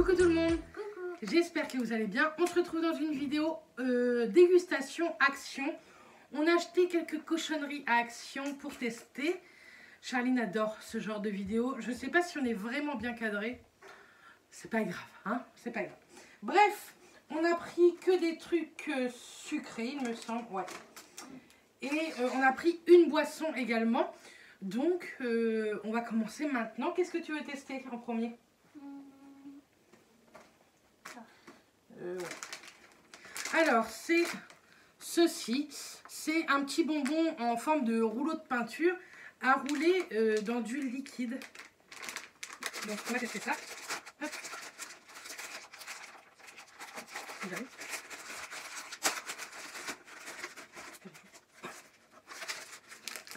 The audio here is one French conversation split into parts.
Coucou tout le monde. Coucou. J'espère que vous allez bien. On se retrouve dans une vidéo dégustation Action. On a acheté quelques cochonneries à Action pour tester. Charline adore ce genre de vidéo. Je ne sais pas si on est vraiment bien cadré. C'est pas grave, hein. C'est pas grave. Bref, on a pris que des trucs sucrés, il me semble. Ouais. Et on a pris une boisson également. Donc, on va commencer maintenant. Qu'est-ce que tu veux tester en premier? Alors, c'est ceci. C'est un petit bonbon en forme de rouleau de peinture à rouler dans du liquide. Donc, on va tester ça. Hop.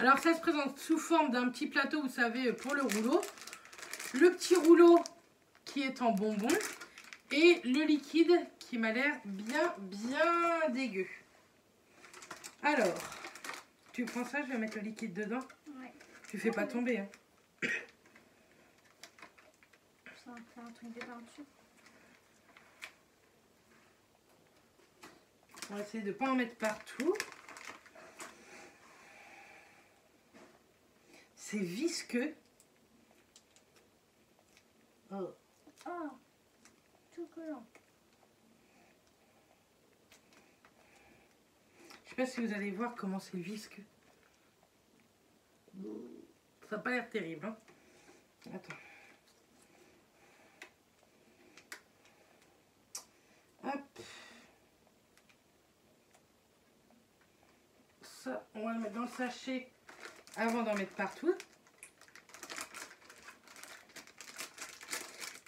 Alors, ça se présente sous forme d'un petit plateau, vous savez, pour le rouleau. Le petit rouleau qui est en bonbon. Et le liquide qui m'a l'air bien dégueu. Alors, tu prends ça, je vais mettre le liquide dedans. Ouais. Tu fais pas tomber. Hein. Ça fait un truc de peinture. On va essayer de ne pas en mettre partout. C'est visqueux. Oh. Oh, tout collant. Je sais pas si vous allez voir comment c'est visqueux. Ça n'a pas l'air terrible. Hein. Attends. Hop. Ça, on va le mettre dans le sachet avant d'en mettre partout.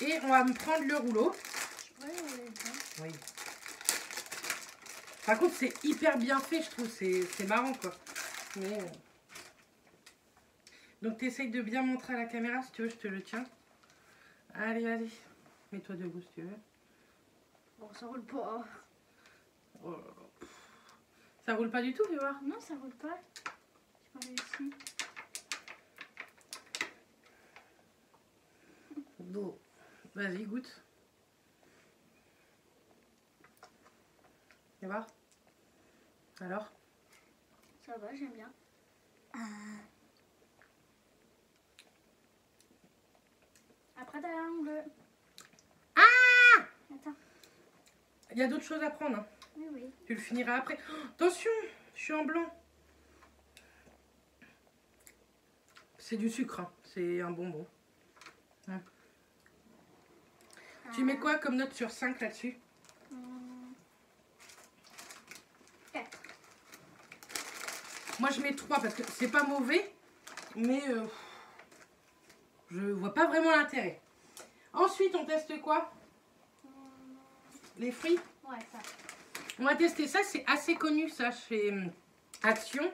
Et on va me prendre le rouleau. Oui. Par contre, c'est hyper bien fait, je trouve. C'est marrant, quoi. Mais, donc, tu essayes de bien montrer à la caméra. Si tu veux, je te le tiens. Allez, allez. Mets-toi debout, si tu veux. Bon, ça roule pas. Oh là là. Ça roule pas du tout, fais voir. Non, ça roule pas. J'ai pas réussi. Bon. Vas-y, goûte. Fais voir. Alors? Ça va, j'aime bien. Après, t'as la langue bleue. Ah! Attends. Il y a d'autres choses à prendre. Hein. Oui, oui. Tu le finiras après. Oh, attention, je suis en blanc. C'est du sucre. Hein. C'est un bonbon. Hein. Tu mets quoi comme note sur 5 là-dessus? 4. Moi, je mets 3 parce que c'est pas mauvais. Mais je vois pas vraiment l'intérêt. Ensuite, on teste quoi? Les fruits? Ouais, ça. On va tester ça, c'est assez connu ça chez Action.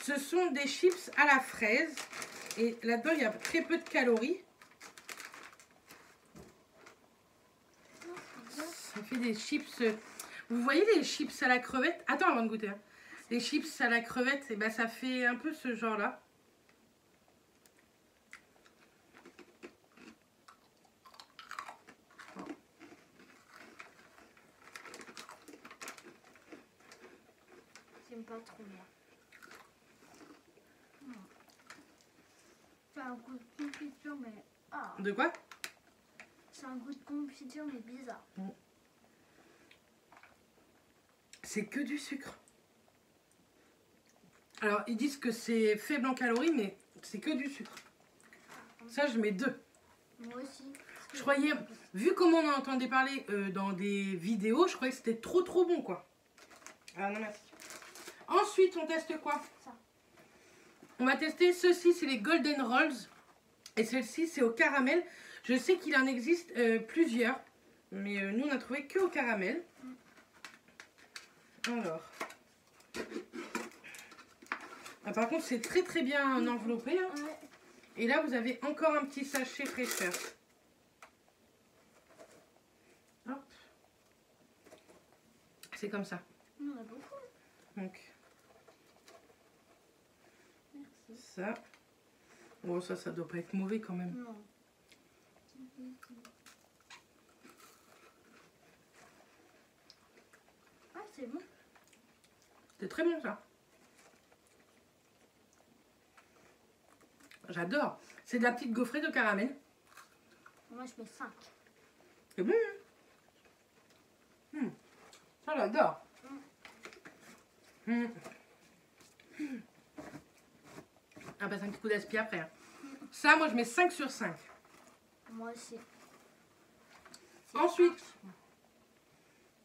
Ce sont des chips à la fraise. Et là-dedans, il y a très peu de calories. Ça fait des chips... Vous voyez les chips à la crevette? Attends avant de goûter. Hein. Les chips à la crevette, et ben, ça fait un peu ce genre-là. J'aime pas trop bien. C'est un goût de confiture, mais... Ah. De quoi? C'est un goût de confiture, mais bizarre. C'est que du sucre. Alors, ils disent que c'est faible en calories, mais c'est que du sucre. Ça, je mets 2. Moi aussi. Je croyais, vu comment on en entendait parler dans des vidéos, je croyais que c'était trop bon, quoi. Ah non, merci. Ensuite, on teste quoi? Ça. On va tester ceci, c'est les Golden Rolls. Et celle-ci, c'est au caramel. Je sais qu'il en existe plusieurs. Mais nous, on a trouvé que au caramel. Alors. Ah, par contre, c'est très bien enveloppé. Hein. Ouais. Et là, vous avez encore un petit sachet fraîcheur. Hop. C'est comme ça. On en a beaucoup. Donc, Merci. ça. Bon, ça doit pas être mauvais quand même. Non. c'est bon. C'est très bon ça. J'adore. C'est de la petite gaufrette au caramel. Moi, je mets 5. C'est bon. Hein. Ça, j'adore. Ah bah, c'est un petit coup d'aspi après. Hein. Ça, moi, je mets 5 sur 5. Moi aussi. C'est Ensuite, archi.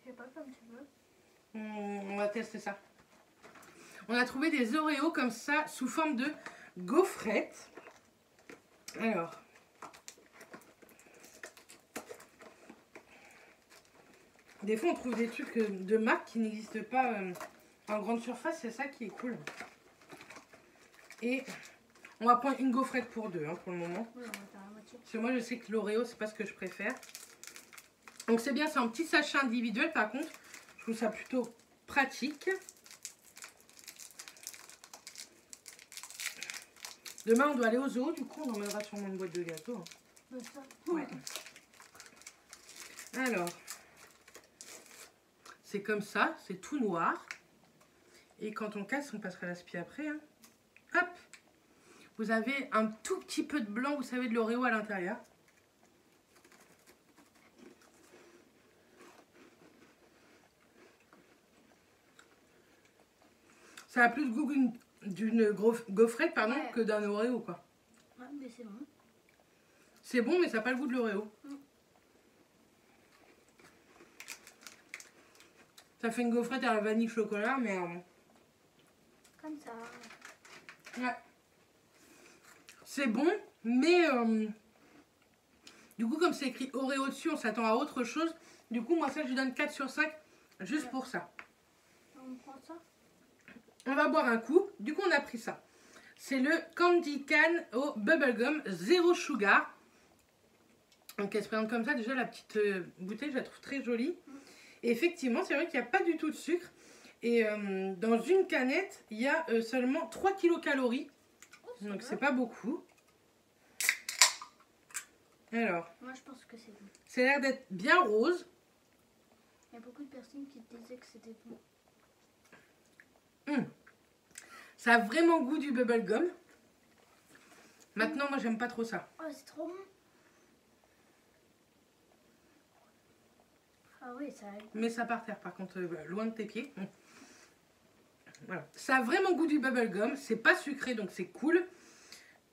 Je sais pas comme tu veux. on va tester ça. On a trouvé des Oreos comme ça, sous forme de gaufrette. Alors. Des fois, on trouve des trucs de marque qui n'existent pas en grande surface. C'est ça qui est cool. Et on va prendre une gaufrette pour deux hein, pour le moment. Oui, on va faire la moitié. Parce que moi, je sais que l'Oreo, c'est pas ce que je préfère. Donc, c'est bien, c'est un petit sachet individuel. Par contre, je trouve ça plutôt pratique. Demain, on doit aller au zoo. Du coup, on emmènera sûrement une boîte de gâteaux. Hein. Mais ça, Ouais. Alors, c'est comme ça, c'est tout noir. Et quand on casse, on passera l'aspi après. Hein. Hop! Vous avez un tout petit peu de blanc, vous savez, de l'Oreo à l'intérieur. Ça a plus de goût d'une gaufrette pardon, Ouais. que d'un Oreo, quoi. ouais, mais c'est bon. C'est bon, mais ça n'a pas le goût de l'Oreo. Ça fait une gaufrette à la vanille chocolat, mais... Comme ça. ouais. C'est bon, mais... du coup, comme c'est écrit Oreo dessus, on s'attend à autre chose. Du coup, moi, ça, je lui donne 4 sur 5, juste pour ça. On prend ça. On va boire un coup. Du coup, on a pris ça. C'est le Candy Can au bubblegum, 0 sugar. Donc, elle se présente comme ça. Déjà, la petite bouteille, je la trouve très jolie. Et effectivement, c'est vrai qu'il n'y a pas du tout de sucre. Et dans une canette, il y a seulement 3 kilocalories. Donc, c'est pas beaucoup. Alors, Moi, je pense que c'est bon. ça a l'air d'être bien rose. Il y a beaucoup de personnes qui disaient que c'était bon. Ça a vraiment goût du bubblegum. Maintenant, moi, j'aime pas trop ça. Oh, c'est trop bon. Ah oui, ça a... Mets ça par terre, par contre, loin de tes pieds. Voilà. Ça a vraiment goût du bubblegum. C'est pas sucré, donc c'est cool.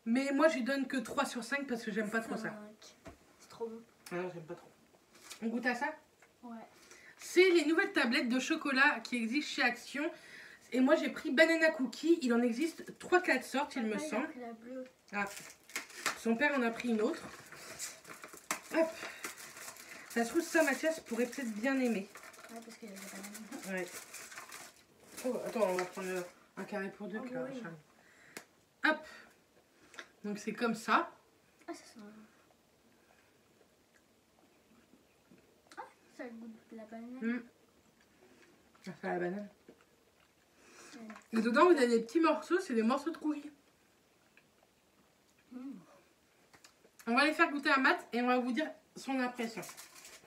Mais moi, je lui donne que 3 sur 5 parce que j'aime pas trop ça. C'est trop bon. Alors, j'aime pas trop. On goûte à ça? Ouais. C'est les nouvelles tablettes de chocolat qui existent chez Action. Et moi, j'ai pris Banana Cookie. Il en existe 3-4 sortes, il me Papa, semble. a pris la bleue. Ah. Son père en a pris une autre. Hop. Ça se trouve, ça, Mathias pourrait peut-être bien aimer. Ouais, parce qu'il y a des bananes. Ouais. Oh, attends, on va prendre un carré pour deux. Oh, là, oui. Charlie. Hop. Donc, c'est comme ça. Ah, ça sent... Ah, ça a le goût de la banane. Ça fait la banane. Ouais. Et dedans, vous avez des petits morceaux. C'est des morceaux de coulis. On va les faire goûter à Matt et on va vous dire son impression.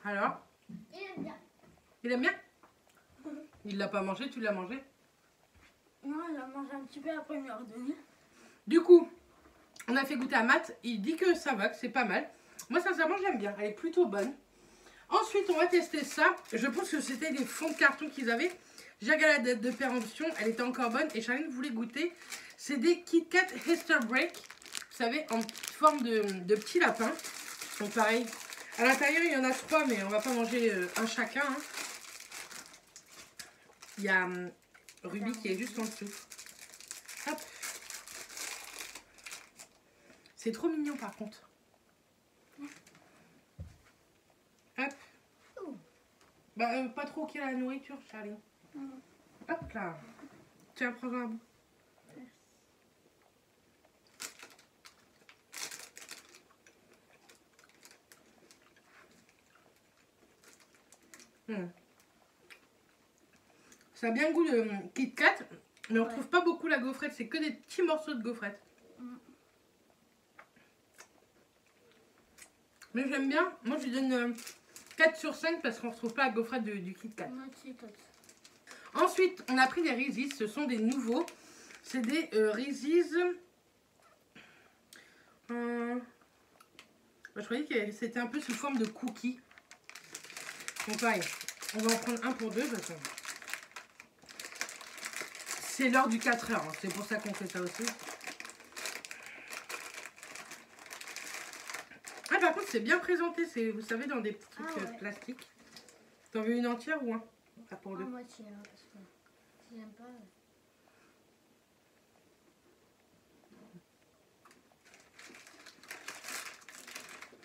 Alors, Il aime bien. il aime bien? Il l'a pas mangé, tu l'as mangé? Non, il a mangé un petit peu après il me l'a redonné. Du coup, on a fait goûter à Matt. Il dit que ça va, que c'est pas mal. Moi, sincèrement, j'aime bien. Elle est plutôt bonne. Ensuite, on va tester ça. Je pense que c'était des fonds de carton qu'ils avaient. J'ai regardé la date de péremption. Elle était encore bonne. Et Charline voulait goûter. C'est des Kit Kat Easter Break. Vous savez, en forme de petits lapins. Donc pareil. À l'intérieur, il y en a 3, mais on va pas manger un chacun. Hein. Il y a Ruby qui est juste en dessous. Hop. C'est trop mignon par contre. Hop. Bah, pas trop qu'il y a la nourriture, Charlie. Hop là. Tiens, prends un bout. Ça a bien le goût de Kit Kat, mais on retrouve pas beaucoup la gaufrette. C'est que des petits morceaux de gaufrette. Mais j'aime bien. Moi, je lui donne 4 sur 5 parce qu'on retrouve pas la gaufrette du Kit Kat. Moi aussi, toi. Ensuite, on a pris des Reese's. Ce sont des nouveaux. C'est des Reese's. Je croyais que c'était un peu sous forme de cookies. Donc pareil, on va en prendre un pour deux. Parce que c'est l'heure du 4 heures. Hein. C'est pour ça qu'on fait ça aussi. Ah, par contre, c'est bien présenté. C'est, vous savez, dans des petits trucs plastiques. T'en veux une entière ou un? Pas pour deux. Moitié, hein, parce que si j'aime pas.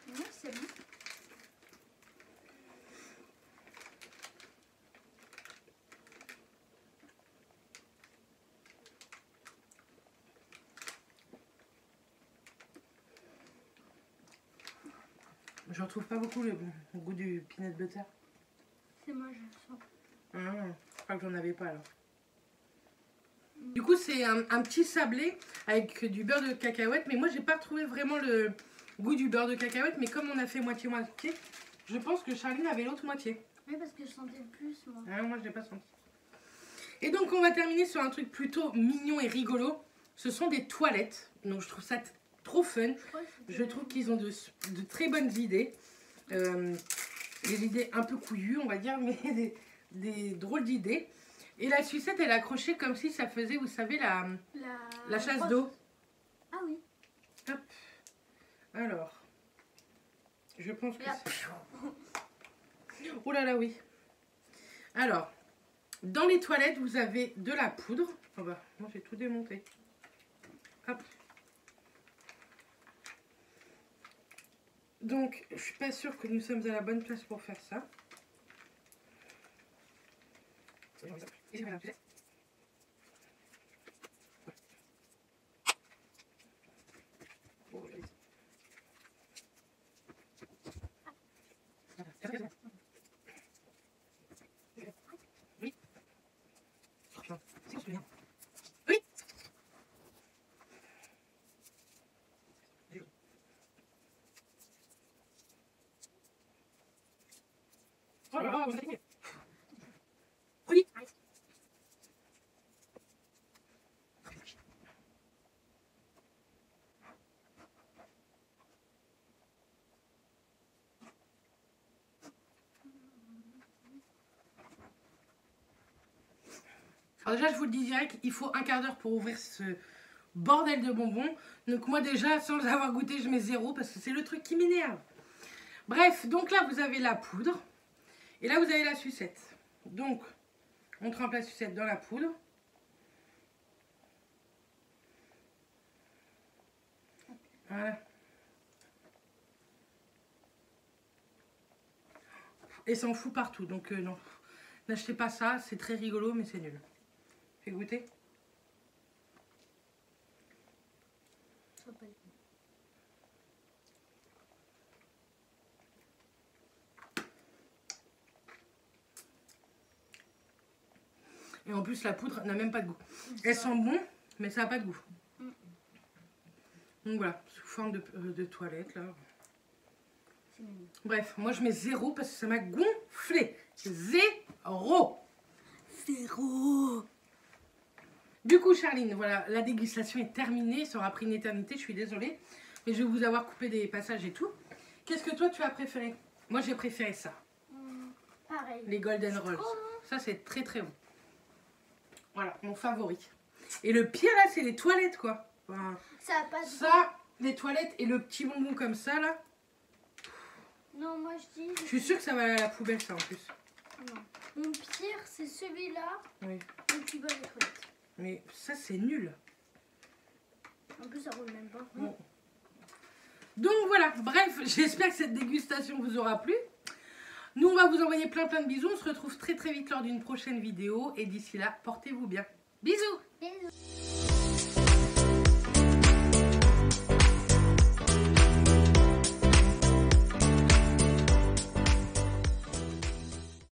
Non, c'est bon. Je retrouve pas beaucoup le goût du peanut butter. C'est moi, je le sens. Ah, je crois que j'en avais pas alors. Du coup, c'est un petit sablé avec du beurre de cacahuète. Mais moi, j'ai pas retrouvé vraiment le goût du beurre de cacahuète. Mais comme on a fait moitié-moitié, je pense que Charline avait l'autre moitié. Oui, parce que je sentais le plus, moi. Ah, moi, je l'ai pas senti. Et donc, on va terminer sur un truc plutôt mignon et rigolo. Ce sont des toilettes. Donc, je trouve ça trop fun. Je trouve qu'ils ont de très bonnes idées. Des idées un peu couillues, on va dire, mais des drôles d'idées. Et la sucette, elle est accrochée comme si ça faisait, vous savez, la chasse d'eau. Ah oui. Hop. Alors, je pense que... Oh là là, oui. Alors, dans les toilettes, vous avez de la poudre. Oh bah, moi, j'ai tout démonté. Hop. Donc, je suis pas sûre que nous sommes à la bonne place pour faire ça. Oui. Oh là là, oui. Alors déjà, je vous le dis direct, il faut un quart d'heure pour ouvrir ce bordel de bonbons. Donc moi déjà, sans avoir goûté, je mets 0 parce que c'est le truc qui m'énerve. Bref, donc là, vous avez la poudre. Et là, vous avez la sucette. Donc, on trempe la sucette dans la poudre. Voilà. Et ça en fout partout. Donc non, n'achetez pas ça. C'est très rigolo, mais c'est nul. Fais goûter. Et en plus, la poudre n'a même pas de goût. Elle sent bon, mais ça n'a pas de goût. Donc voilà, sous forme de toilette là. Bref, moi je mets 0 parce que ça m'a gonflé. 0. 0. Du coup, Charline, voilà, la dégustation est terminée. Ça aura pris une éternité, je suis désolée. Mais je vais vous avoir coupé des passages et tout. Qu'est-ce que toi tu as préféré? Moi j'ai préféré ça. Pareil. Les Golden Rolls. Ça c'est très très bon. Voilà, mon favori. Et le pire là, c'est les toilettes quoi. Enfin, Ça a pas de ça, les toilettes et le petit bonbon comme ça là. Non, moi je dis... Je suis sûre que ça va aller à la poubelle ça en plus. Non. Mon pire, c'est celui-là. Oui. Et puis bas les toilettes. Mais ça c'est nul. En plus, ça roule même pas. Bon. Donc voilà, bref, j'espère que cette dégustation vous aura plu. Nous, on va vous envoyer plein de bisous. On se retrouve très vite lors d'une prochaine vidéo. Et d'ici là, portez-vous bien. Bisous. Bisous.